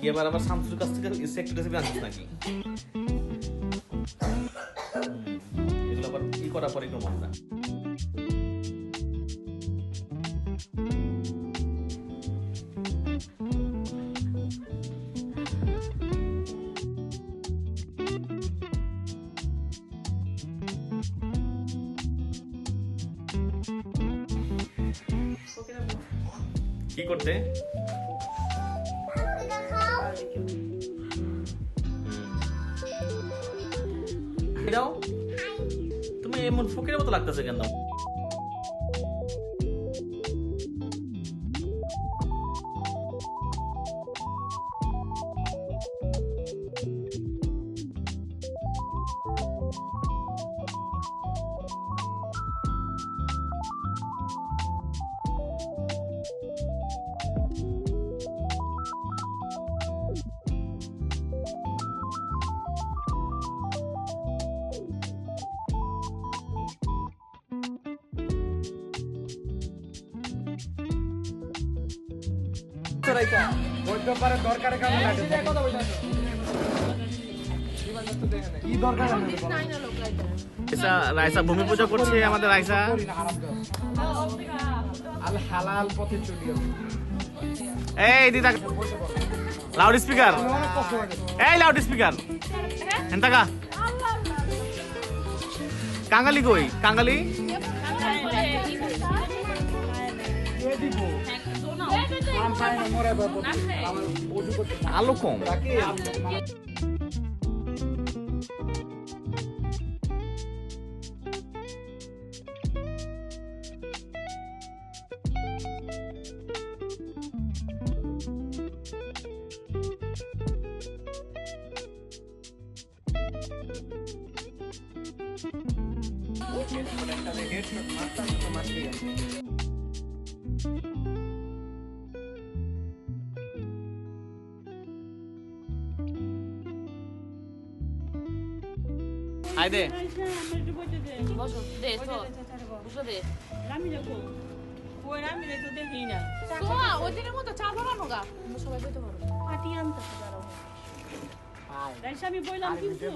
কি এবার আবার শামসুর কাছ থেকে সেক্রেট রেসিপি আনছিস নাকি? এগুলো আবার কি করার পরে একটু মজা। কি করতে? তুমি এমন ফকিরের মতো লাগতেছে কেন? রাইসা ভূমি পূজা করছে আমাদের রাইসা। এই দিদা লাউড স্পিকার, এই লাউড স্পিকার এন্তাকা কাঙ্গালি কই? কাঙ্গালি আলো কম। আই দে বসো দে তো বসো দে রামি দেখো কই রামি দেখো দেখি না তো ওদিনের মতো চা বানানো গা আমরা সবাই বইতে পারো পাটি আনতে পারো রাইসা আমি বইলাম কিন্তু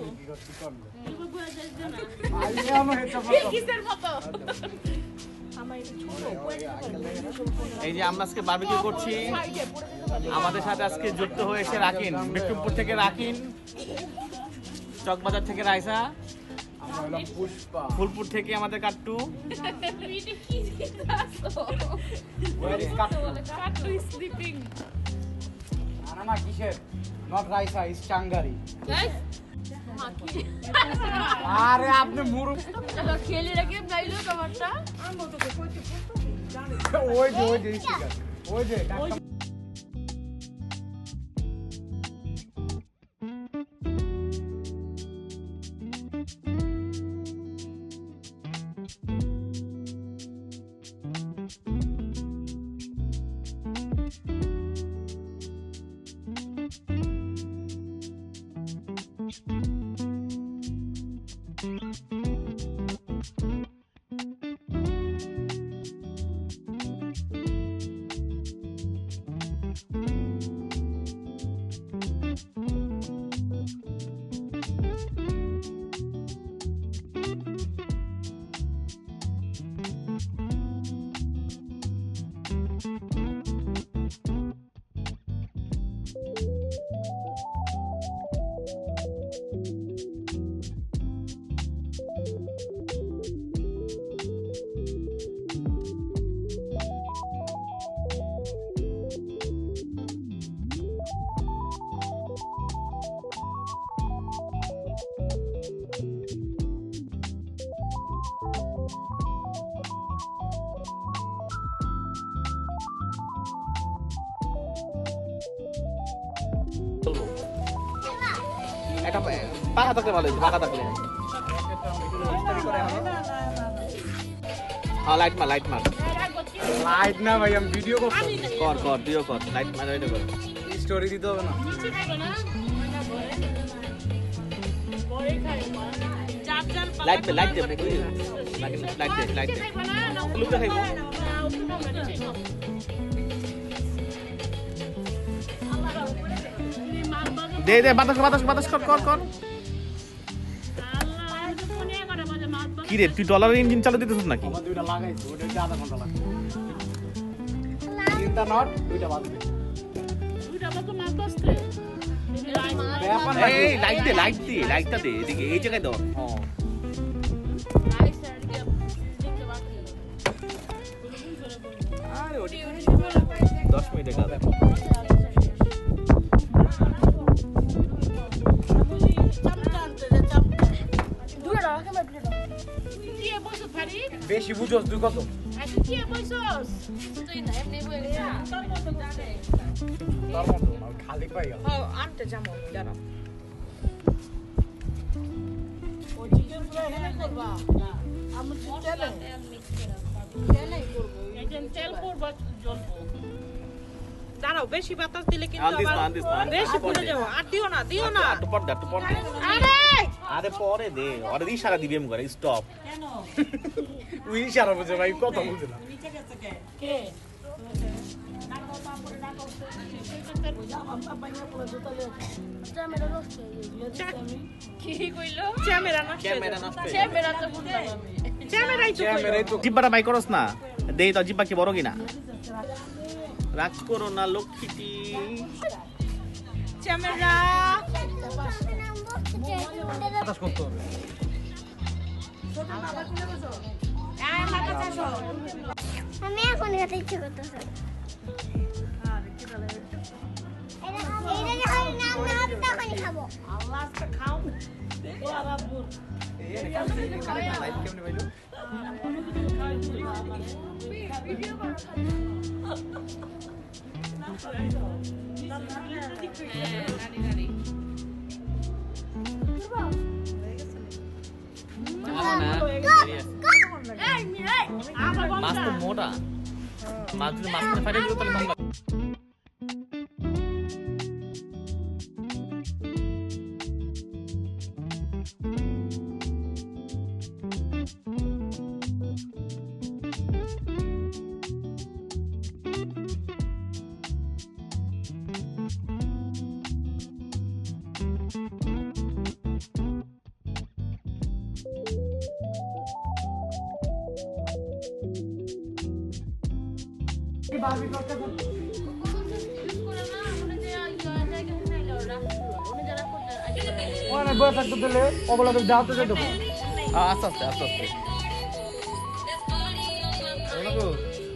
তুমি বইয়া যাস না আইলে আমার এটা বলো কিসের মতো আমার এটা ছোট এই যে আমরা আজকে বারবিকিউ করছি। আমাদের সাথে আজকে যুক্ত হয়েছে রাকিন, বিক্রমপুর থেকে রাকিন, চকবাজার থেকে রাইসা, ফুলপুর থেকে আমাদের কাট্টু। আরে আপনি মুরু খেলে রাখে নাইলো তোমারটা ওই যে ওই যে এটা পাকা থাকলে ভালো হয়েছে, পাকা থাকলে। হ্যাঁ লাইট মার, লাইট মার। লাইট না ভাই, আমি ভিডিও করছি। কর কর তুইও কর, লাইট মার, এটা কর। স্টোরি দিতে হবে না। লাইট দে, লাইট দে, লাইট দে, লাইট দে। লুক দেখাইব। দে দে বাতাস বাতাস বাতাস কর কর কর কি রে তুই ডলারের ইঞ্জিন চালু দিতেছিস নাকি আমার দুইটা লাগাইছি ওটা হচ্ছে আধা ঘন্টা লাগবে তিনটা নট দুইটা বাজবে ব্যাপার না এই লাইট দে লাইটটা দে এদিকে এই জায়গায় দাও হ্যাঁ আরে ওটা 10 মিনিটে কাজ বেশি বুঝোস তুই কত তার মতো না খালি পাই গেল দাঁড়াও বেশি বাতাস দিলে কিন্তু আন্দিস আবার না আন্দিস না বেশি পুড়ে যাবো আর দিও না একটু পর দে আরে আরে পরে দে ওরে ইশারা দিবি এম করে স্টপ তুই ইশারা বুঝে ভাই কত বুঝে না কি কইলো ক্যামেরা নষ্ট ক্যামেরা নষ্ট ক্যামেরা তো বুঝলাম ক্যামেরাই তো ক্যামেরাই তো জিব্বাটা বাই করস না দেই তো জিব্বা কি বড় কিনা রাগ করো না লক্ষ্মীটি ক্যামেরা বাতাস করতে হবে আমি এখন খেতে ইচ্ছে করতেছে তখনই খাবো লাইভ কেমনে ভাইলো মাছ তো মোটা মাছ যদি মাছ ফাটে দিল তাহলে মঙ্গল ওখানে বসে থাকতে দিলে ওগুলো তো যাওয়াতে যেত আস্তে আস্তে আস্তে আস্তে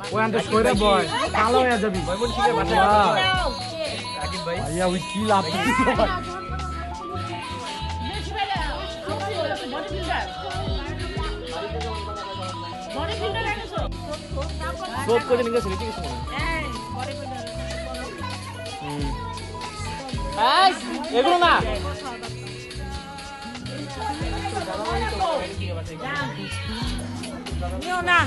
ওখান থেকে সরে বয় কালো হয়ে যাবি ভাইয়া ওই কি লাভ সব করে নিয়ে গেছে ঠিক আছে এগুলো না নিও না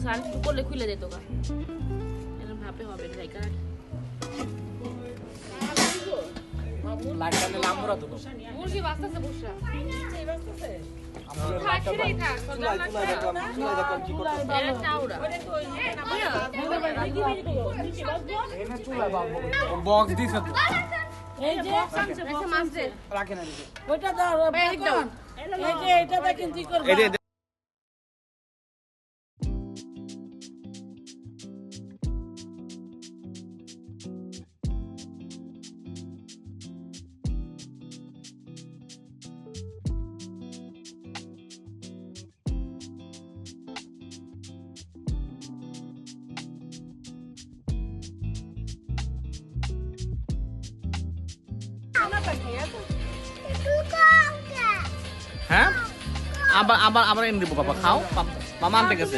সার একটু করলে খুলে যেত গা এরকম ভাবে হবে জায়গা লাইটটা নিলে আমরা তো মুরগি বাঁচতেছে বসা বক্স দিছে তো রাখে না ওইটা দাও এই যে এটা দেখেন কি করবে এই যে হ্যাঁ আবার আবার আবার এনে দিব বাবা খাও মামা আনতে গেছে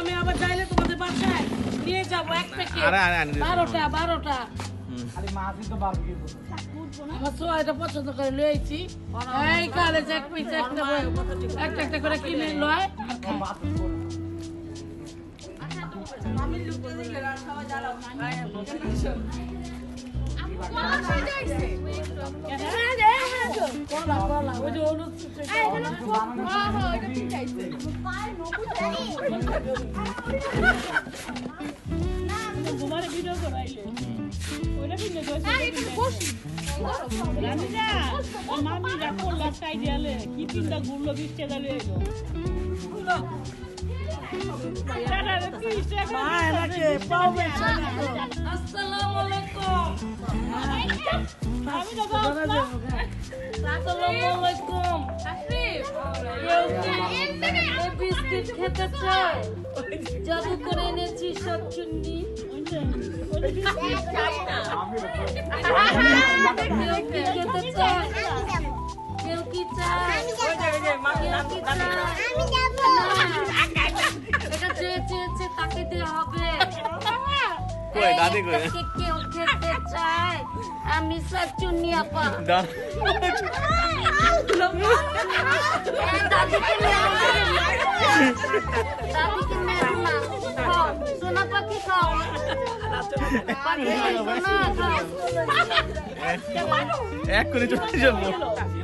আমি আবার যাইলে তোমাদের বাসায় নিয়ে যাবো এক প্যাকেট আরে আরে আনে 12টা খালি মাছই তো বারবিকিউ করছে আমার সোয়াটা পছন্দ করে লইছি এই কালে এক পিস একটা করে কিনে লয় বিস্কিট খেতে চাই জাদু করে এনেছি শাকচুন্নি খেতে চাই কেউ কি চায় এটা চেয়েছে তাকে দেওয়া হবে কই দাদি কই কেউ খেতে চায় আমি শাকচুন্নি আপা দাদিকে মেরো না খাও সোনা পাখি খাও এক করে চলে যাবো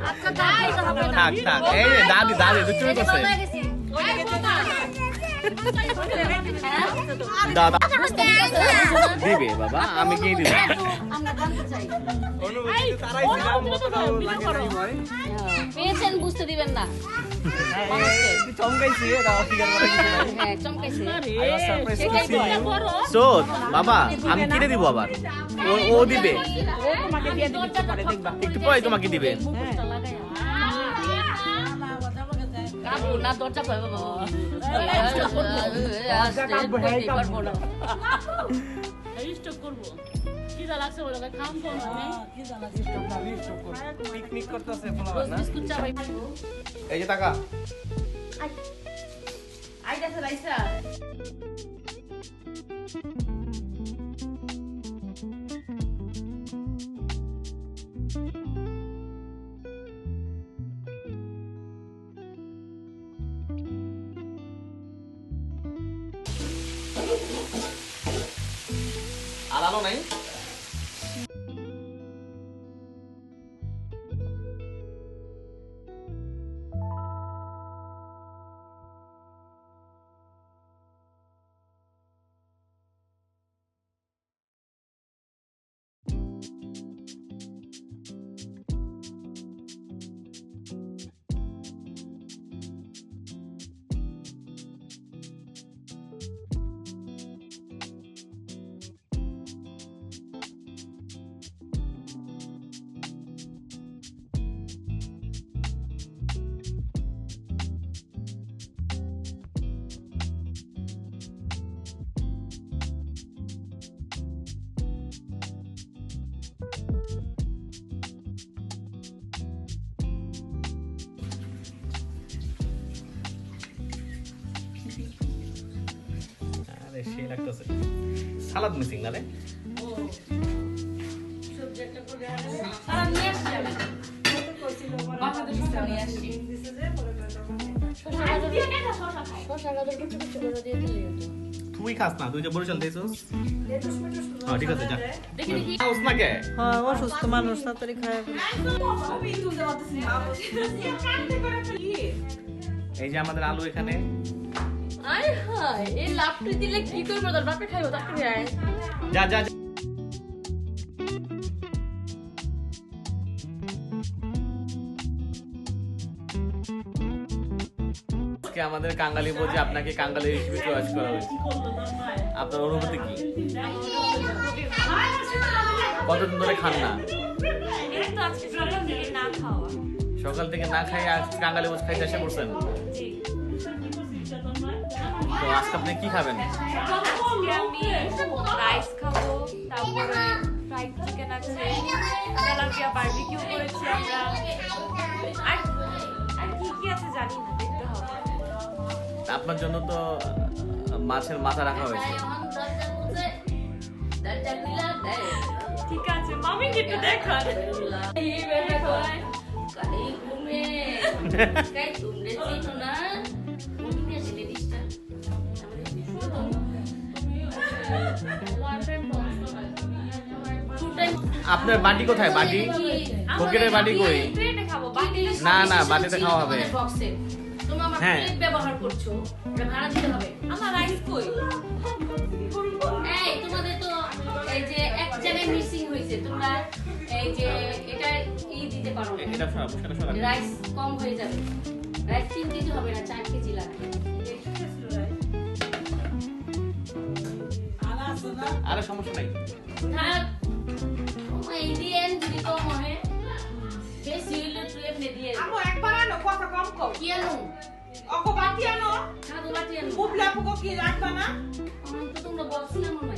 আচ্ছা দাদি হবে না থাক থাক এই যে দাদি দাদি তো চুরি করছে দাদা দিবে বাবা আমি কি দিব পেয়েছেন বুঝতে দিবেন না চমকাইছি হ্যাঁ চমকাইছে সোদ বাবা আমি কিনে দিব আবার ও দিবে একটু পরে তোমাকে দিবে কাবু না দরজা পাবে পিকনিক করতেছে এই যে টাকা আর আলো নাই সেই লাগতেছে সালাদ মিসিং না রে তুই খাস না তুই যে বরিশাল দিয়েছিস হ্যাঁ ঠিক আছে যা খাস না কে হ্যাঁ অসুস্থ মানুষ তাড়াতাড়ি খায় এই যে আমাদের আলু এখানে আয় হায় এই লাপটি দিলে কি করবো তোর বাপে খাইবো তাকে যায় যা যা আমাদের কাঙ্গালি বলছে আপনাকে কাঙ্গালি রেসিপি চয়েস করা হয়েছে আপনার অনুভূতি কি কতদিন ধরে খান না সকাল থেকে না খাই আজ কাঙ্গালি বস খাইতে এসে পড়ছেন তো আজকে আপনি কি খাবেন? আজকে আমি রাইস খাবো, তারপরে ফ্রাইড চিকেন আছে, তেলাপিয়া বারবিকিউ করেছি আমরা, আর আর কি কি আছে জানি না, দেখতে হবে। আপনার জন্য তো মাছের মাথা রাখা হয়েছে। ঠিক আছে, মামি একটু দেখান। আপনার বাটি কোথায়? বাটি ফকিরের বাটি কই? প্লেটে খাবো, বাটি না না, বাটিতে খাওয়া হবে। হ্যাঁ ব্যবহার করছো, এটা ভাড়া দিতে হবে। আমার রাইস কই? এই তোমাদের তো এই যে এক জায়গায় মিসিং হয়েছে, তোমরা এই যে এটা দিতে পারো না। এটা সব সেটা সব রাইস কম হয়ে যাবে, রাইস 3 কেজি হবে না, 4 কেজি লাগবে। আরে সমস্যা নাই। থাক এই দিয়ে যদি কম হয় বেশি হইলে তুই এমনি দিয়ে আমো একবার আনো, কথা কম কও। কি আনো অকো বাটি আনো, সাদু বাটি আনো। বুবলা পুকো কি রাখবা না? আমার তো তোমরা বলছিলাম না।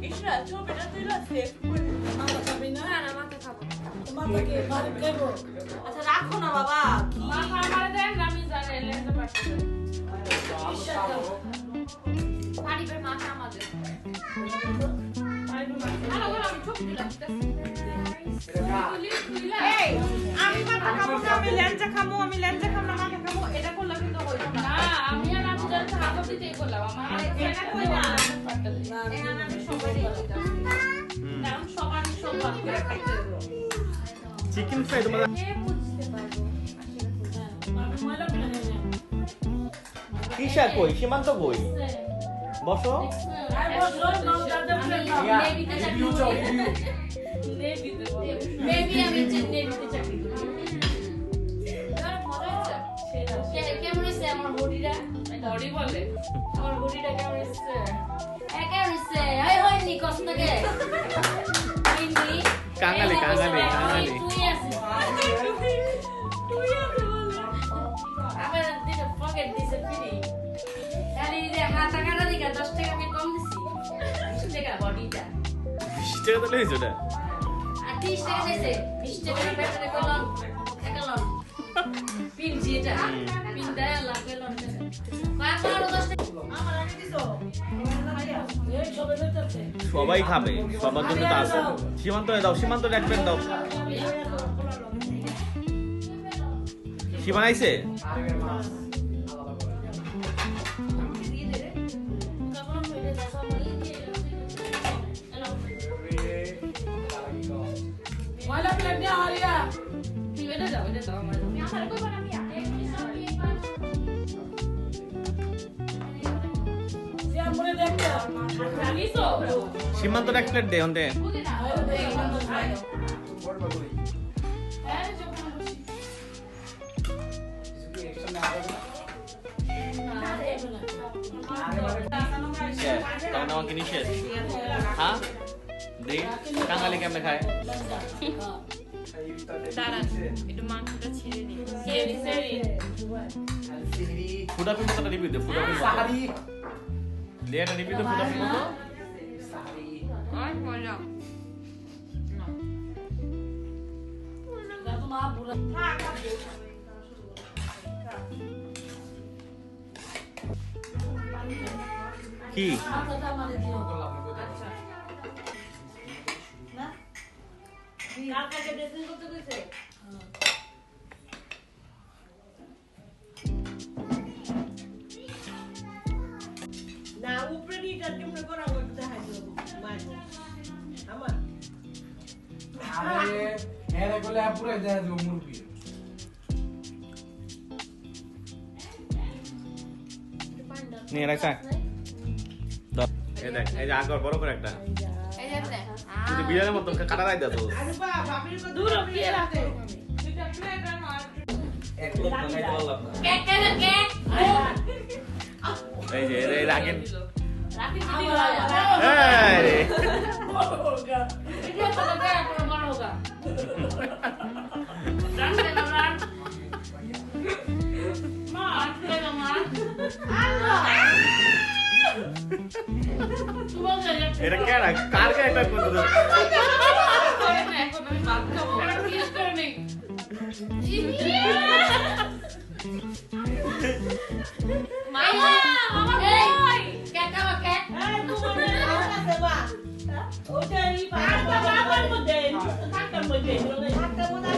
ইশরা ছবিটা তুইলা সেভ করে মাথা খাবি না? না মাথা খাবো। মাথাকে ভালো খাবো। আচ্ছা রাখো না বাবা। মাথা আমারে দেন, আমি জানি লেনটা পারতে। পারিবে মাথা আমাদের। আরে ওরা আমি ছবি দিলাম। এই আমি মাথা খাবো না, আমি লেঞ্জা খাবো, আমি লেঞ্জা খাবো না মাথা খাবো, এটা করলে কিন্তু হইতো না। না আমি আর আমি জানি তো হাত দিতেই বললাম আমার এটা কই না? এখানে আমি সবারই দিতাম। কারণ সবার সব ভাগ করে খাইতে হবে। চিকেন ফ্রাই তোমার কে বুঝতে পারবো কিসা কই? সীমান্ত কই? বসো। Maybe আমি নেভিতে চাকরি করি। কেমন হয়েছে আমার বডিটা? বডি বলে আমার বডিটা কেমন হয়েছে? কেমন হয়েছে? হয়নি কষ্টকে হয়নি। কাঙালি কাঙালি কাঙালি। তুই আছিস আবার দিতে পকেট দিছে ফ্রি। খালি যে হাতা কাটা দিকে 10 টাকা আমি কম দিছি, 20 টাকা বডিটা। 20 টাকা তো লইছো এটা। আর 30 টাকা দিছে, 20 টাকা পেটে কলম একালন পিন যেটা পিন দেয় লাগবে লন টাকা কয় আরো 10 টাকা আমার আগে দিছো। এই সবে লইতাছে। সবাই খাবে, সবার জন্য তো আছে। সীমান্ত দাও, সীমান্ত রাখবেন দাও। সীমা আইছে? ময়লা প্লেট নিয়ে হারিয়া। তুমি এটা দাও আমার আমি আমার কই বানাবি সে আমরে দেখতে। জানিছো সীমান্ত এক প্লেট দে হন্তে। বুঝি না আরে যখন বসি তখন আমাকে নিষেধ। হ্যাঁ দে কাঙালি কেমনে খায়? দাঁড়ান একটু মাংসটা ছিঁড়ে নিই। ফুটাপি মতো রিভিউ দে, ফুটাপি মতো লে এটা রিভিউ দে, ফুটাপি মতো। অনেক মজা। কি না উপরে নিয়ে কেমন করা করতে দেখাই দেবো আমার আরে এরে বলে পুরো দেয়া দিও মুরগি নিয়ে রাখছ এই দেখ, এই যে আগর বড় করে একটা এই যে দেখ কিন্তু বিড়ালের মতো কাটা রাই দাও তো। আরে বাবা বাবির কত দূর কি আছে দুইটা প্লেট আর এক লোক বানাই বললাম না। কে কে কে এই যে এই রাখেন রাখি দিদি এই ভিডিও করে দে পুরো বড় হোগা রান দে না রান মা আটকে না মা তুই বল যা এটা কেন কার কে এটা করতে দাও? এখন আমি ভাত খাবো এটা কিস করে নেই মাইয়া আমার কই কে খাওয়া কে এই তোমার আছে বা ওটা এই পাগল মধ্যে থাকার মধ্যে থাকার মধ্যে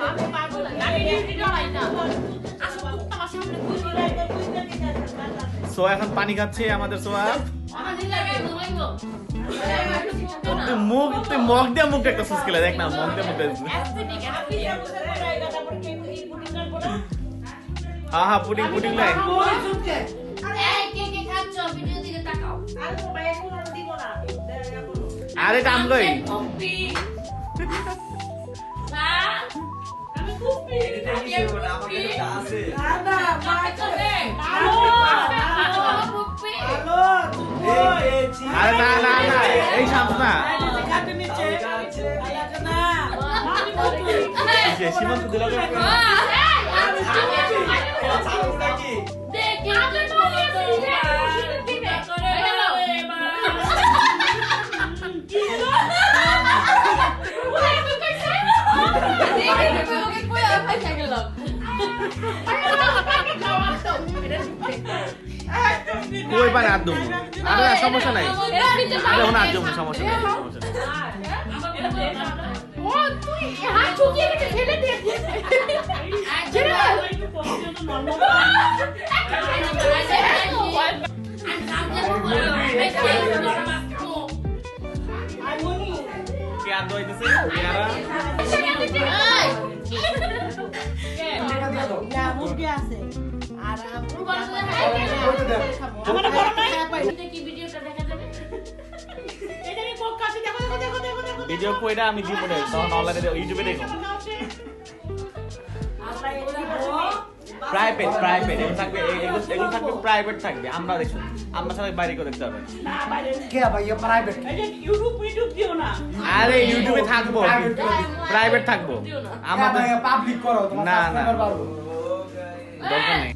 আমি পাগল আমি ডিউটি ডরাই না আসলে তোমার সামনে কই সো এখন পানি খাচ্ছে আমাদের সোয়া। আমার দিন লাগে ঘুমাইবো তুই মগ দিয়ে মুখ একটা সুস্কেলে দেখ না, মগ দিয়ে মুখ হ্যাঁ হ্যাঁ পুডিং পুডিং লাই এই কে কে খাচ্ছ ভিডিও দিকে তাকাও আরে টাম গই কুপি না আমি কুপি আমি কুপি না মা চলে হ্যালো কুপি আরে না না না এই শান্ত না যে সীমান্ত দিলা দেখি আমি বলি কই পারে আর দেবো আরে সমস্যা নাই আরে ওনা আর দেবো সমস্যা নাই সমস্যা নাই ও তুই হাত ঝুঁকিয়ে রেখে ফেলে দিয়ে কি আর দইতেছে ইয়ারা মুরগি আছে আর ভিডিও কইরা আমি দিব না তখন অনলাইনে ইউটিউবে দেখো প্রাইভেট প্রাইভেট এগুলো থাকবে এগুলো থাকবে প্রাইভেট থাকবে আমরা দেখো আমরা সবাই বাইরে করে দেখতে হবে কে ভাই প্রাইভেট ইউটিউব দিও না আরে ইউটিউবে থাকবো প্রাইভেট থাকবো আমাদের পাবলিক করো তোমার না, না। সাবস্ক্রাইবার বাড়বে দরকার নেই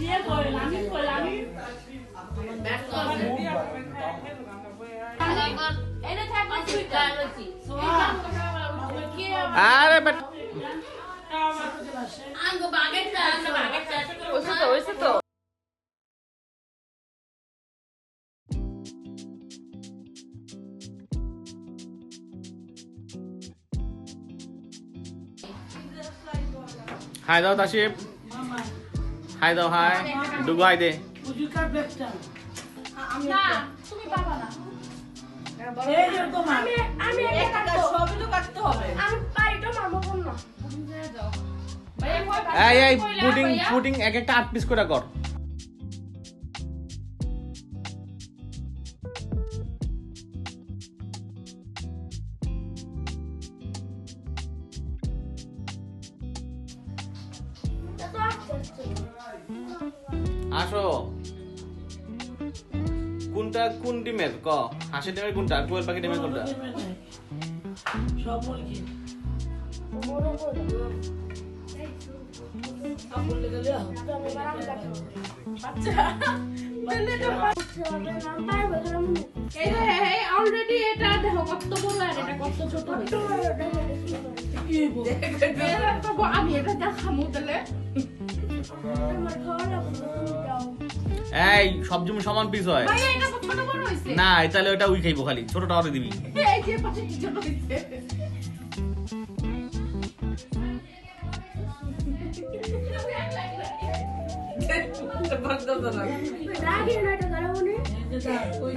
ইয়ে কই আমি এনে থাকবে সুইটা আরে বাট আঙ্গো বাগেটটা ওইসে তো হাই দাও তাশিব হাই দাও হাই ডুগু হাই দে বুঝুকার ব্যাগটা না তুমি পাবা না এই যে তোমার আমি একটা সবই তো কাটতে হবে আমি পারিটা মারবো কোন না যাও ভাই কই এই এই পুডিং পুডিং এক একটা 8 পিস করে কর আসো কোনটা কোন ডিমের ক হাঁসের ডিমের কোনটা কোয়েল পাখি ডিমের কোনটা সব মুরগি অলরেডি এটা দেখো কত বড় আর এটা কত ছোট আমি এটা দেখামু তাহলে এই সব জমি সমান পিস হয় ভাই এটা কত ছোট বড় হইছে না তাহলে ওটা উই খাইবো খালি ছোটটা ওরে দিবি এই যে পাশে কি ছোট হইছে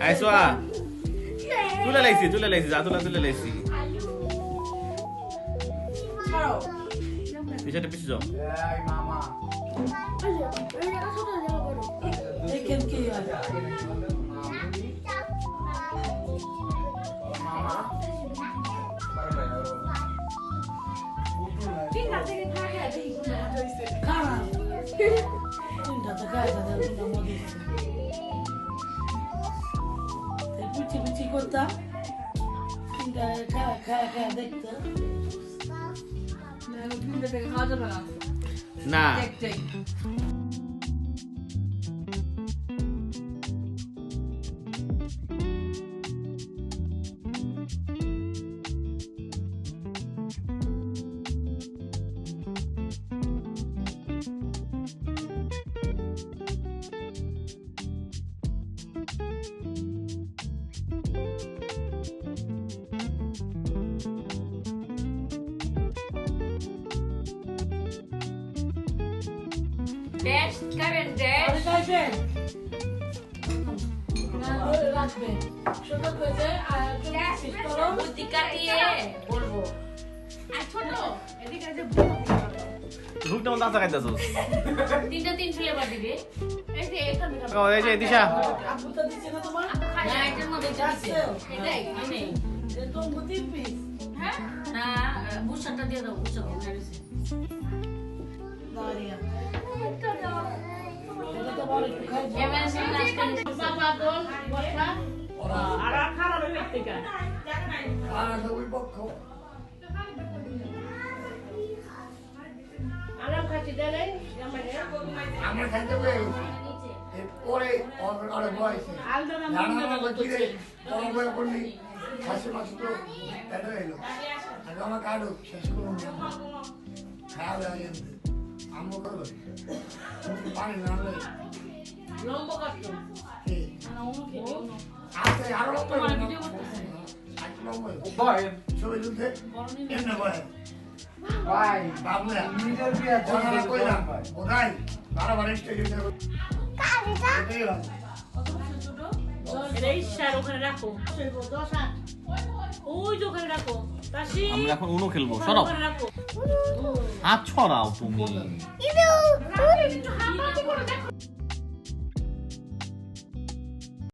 আইসোয়া তুলে লাইছি যা তুলে লাইছি পিছনে পিছু যাও এই মামা দেখেন কি হয় মামা খারাপ তিনটা তো খায় তাদের মধ্যে পিছি করতাম তিনটা খায় দেখতাম না ড্যাশ খাবেন ড্যাশ খাইবেন না রাখবেন সুন্দর করে বুদ্ধি কাটিয়ে বলবো আর ছোট এদিকে যে ঢুকতে মন দাঁতা খাইতাছস তিনটা তিন ফ্লেভার দিবে এই যে এখানে এই যে দিশা আপু তো দিচ্ছে না তোমার না এটার মধ্যে যাচ্ছে এটাই নেই তো মুতি পিস হ্যাঁ না বুসাটা দিয়ে দাও বুসা দাঁড়িয়া এটা তো বড় একটু খাই এমএসএন লাস্ট বাবা দল বসা আর খারাপ হয়ে থেকে আরাম খাচ্ছি দেলে আমরা খাইতে পারি পরে অর্ডার বয়সে আলদা জানা বলছি বড় বড় করলি খাসি মাছ তো এটা এলো আগে আমার কার্ড শেষ করুন খাওয়া দাওয়া আমও করবো পানি না হলে লম্বা কাটতো আছে আরো লম্বা বয় ছবি তুলতে এমনি বয় ভাই বাবুরা নিজের বিয়ে কথা কইলাম ওটাই বারবার স্টেজে এটা ইশার ওখানে রাখো ওই যে ওখানে রাখো তাসি আমরা এখন উনো খেলবো সরো ওখানে রাখো হাত ছড়াও তুমি ইদু একটু হাত করে দেখো